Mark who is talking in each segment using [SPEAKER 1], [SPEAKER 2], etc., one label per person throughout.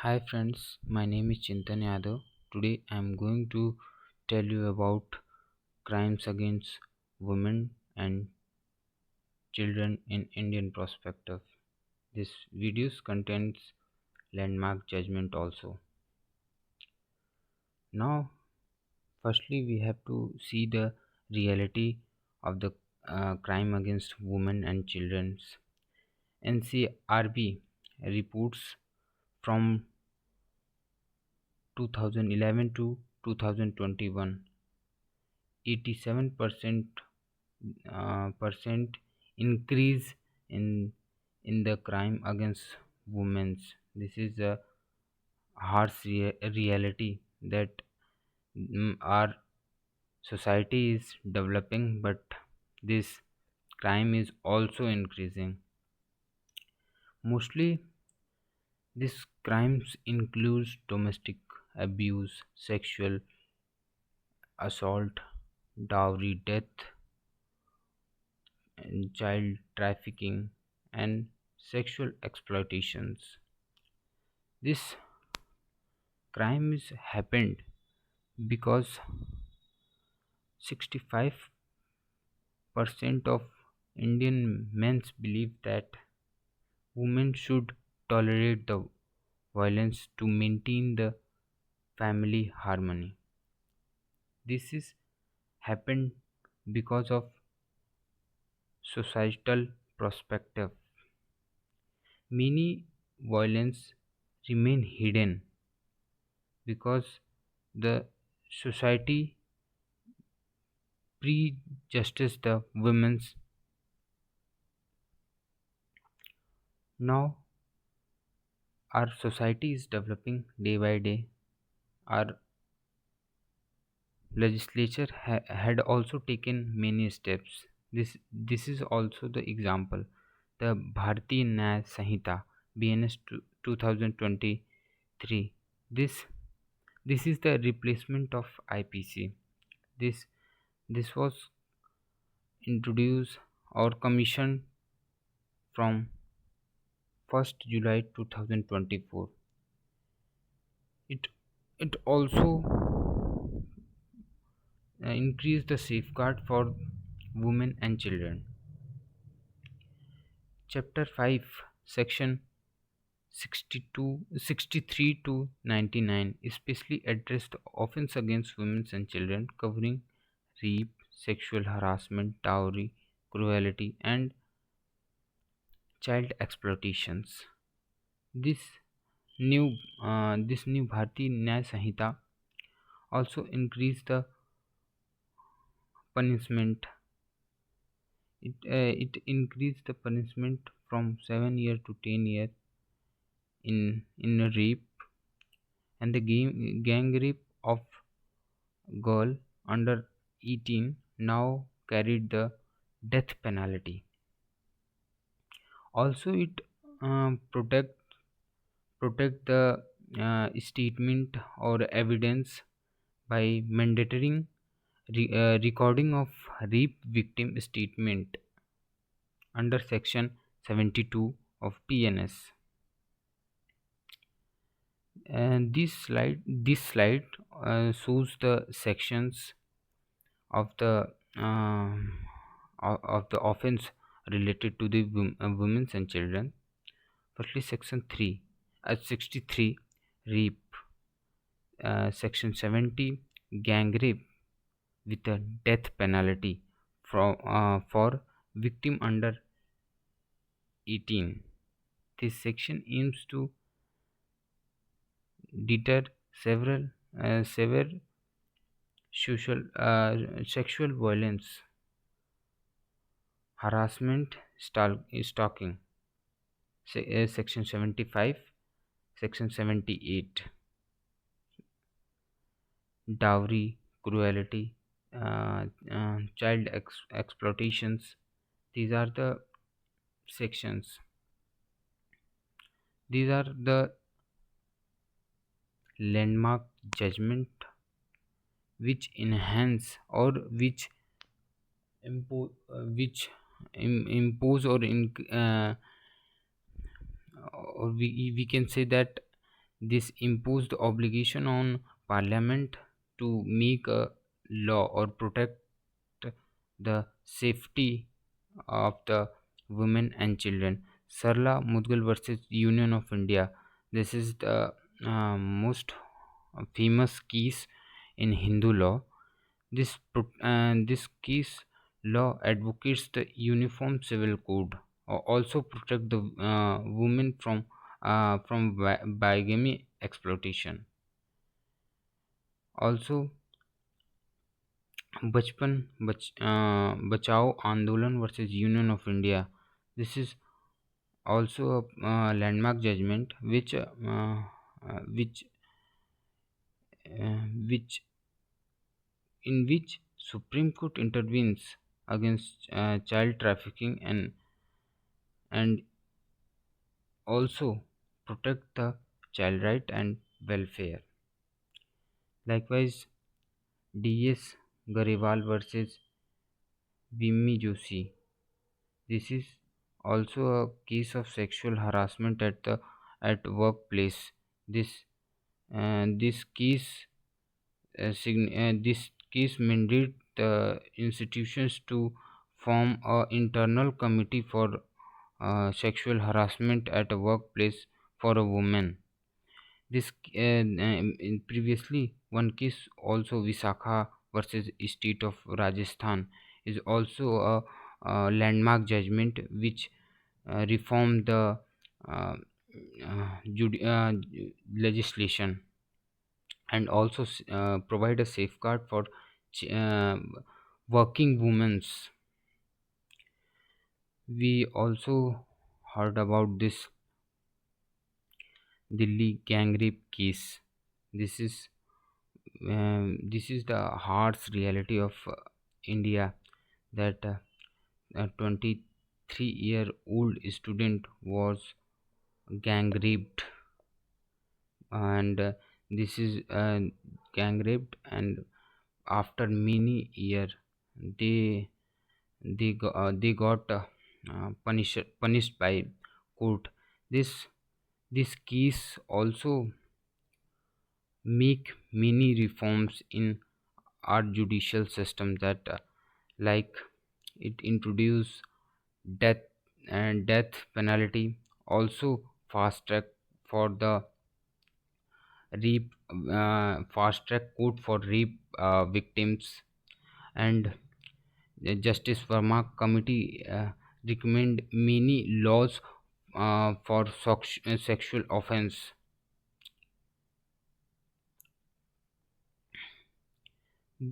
[SPEAKER 1] Hi friends, my name is Chintan yadav. Today I am going to tell you about crimes against women and children in Indian perspective. This video contains landmark judgment also. Now, firstly we have to see the reality of the crime against women and children. NCRB reports from 2011 to 2021 87% percent increase in the crime against women. This is a harsh reality that our society is developing, but this crime is also increasing. Mostly these crimes includes domestic abuse, sexual assault, dowry death, and child trafficking, and sexual exploitations. This crime is happened because 65% of Indian men believe that women should tolerate the violence to maintain the family harmony. This is happened because of societal perspective. Many violence remain hidden because the society prejudices the women's. Now our society is developing day by day. Our legislature had also taken many steps. This is also the example. The Bharatiya Nyaya Sanhita BNS 2023. This is the replacement of IPC. This was introduced or commissioned from 1st July 2024. It also increased the safeguard for women and children. Chapter 5, Section 63 to 99 especially addressed offense against women and children, covering rape, sexual harassment, dowry, cruelty, and child exploitations. This this new Bharati Nyaya Sanhita also increased the punishment. It increased the punishment from 7 years to 10 years in a rape, and the gang rape of girl under 18 now carried the death penalty. Also, it protect the statement or evidence by mandating recording of rape victim statement under section 72 of PNS. And this slide shows the sections of the of the offense related to the women and children. Firstly, section 3 63 rape, section 70 gang rape with a death penalty for victim under 18. This section aims to deter several severe sexual violence, harassment, stalking. Section 75, section 78 dowry, cruelty, child exploitations. These are the sections. These are the landmark judgment which enhance or which impose or we can say that This imposed the obligation on Parliament to make a law or protect the safety of the women and children. Sarla Mudgal versus Union of India. This is the most famous case in Hindu law. This case law advocates the uniform civil code, also protect the women from bigamy exploitation. Also, बचाओ आंदोलन versus Union of India. This is also a landmark judgment which in which Supreme Court intervenes against child trafficking and also protect the child right and welfare. Likewise, D.S. Gariwal versus Vimmi Joshi. This is also a case of sexual harassment at workplace. This this case this case mandated the institutions to form a internal committee for sexual harassment at a workplace for a woman. This previously one case also Visakha versus State of Rajasthan is also a landmark judgment which reformed the uh, legislation and also provide a safeguard for ch- uh, working women's. We also heard about this Delhi gang rape case. This is this is the harsh reality of India that a 23-year-old student was gang raped, and this is gang raped, and after many year they they got punished by court. This this case also make many reforms in our judicial system that like it introduce death and death penalty, also fast track for the rape fast track court for rape victims, and Justice Verma committee recommend many laws for sexual offense.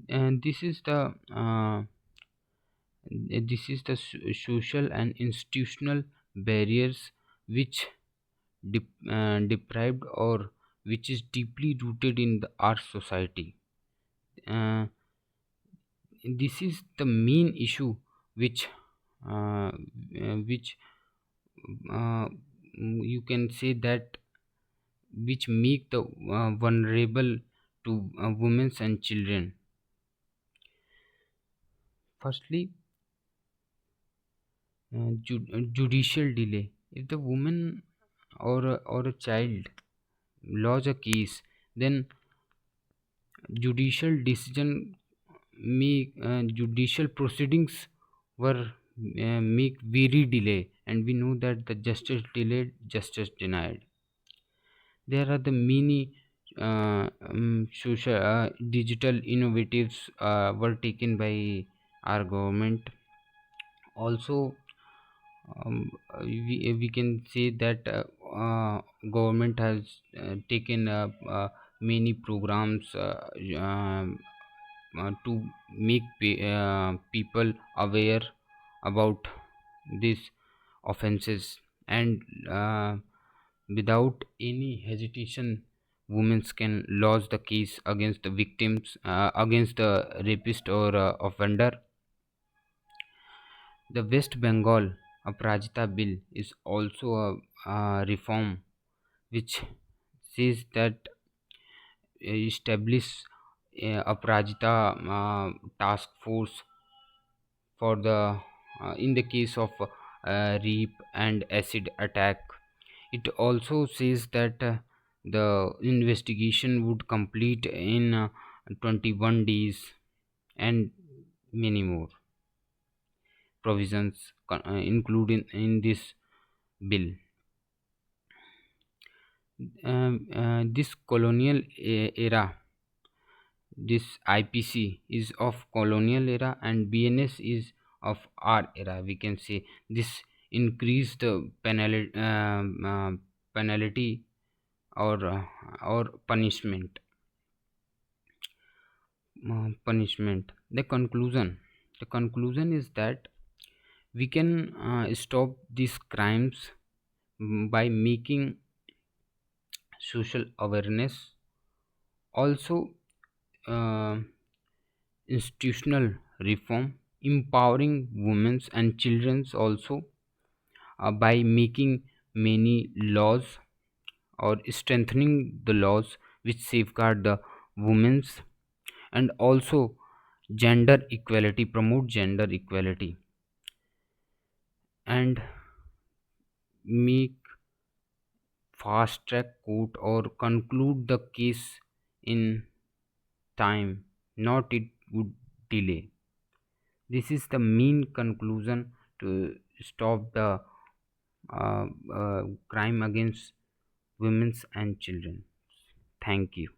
[SPEAKER 1] And this is the social and institutional barriers which deprived or which is deeply rooted in our society. uh, this is the main issue which which you can say that which make the vulnerable to women and children. Firstly, judicial delay. If the woman or a child lodge a case, then judicial decision make judicial proceedings were make very delay, and we know that the justice delayed, justice denied. There are the many social digital innovatives were taken by our government. Also, we can say that government has taken many programs to make people aware about these offenses, and without any hesitation women can lodge the case against the victims, against the rapist or offender. The West Bengal Aprajita bill is also a reform which says that establish Aprajita task force for the in the case of rape and acid attack. It also says that The investigation would complete in 21 days, and many more provisions included in this bill. This colonial era, this IPC is of colonial era, and BNS is of our era. We can say this increased the penalty or punishment. The conclusion is that we can stop these crimes by making social awareness, also uh, institutional reform, empowering women and children, also by making many laws or strengthening the laws which safeguard the women's, and also gender equality, promote gender equality, and make fast track court or conclude the case in time, not it would delay. This is the main conclusion to stop the crime against women and children. Thank you.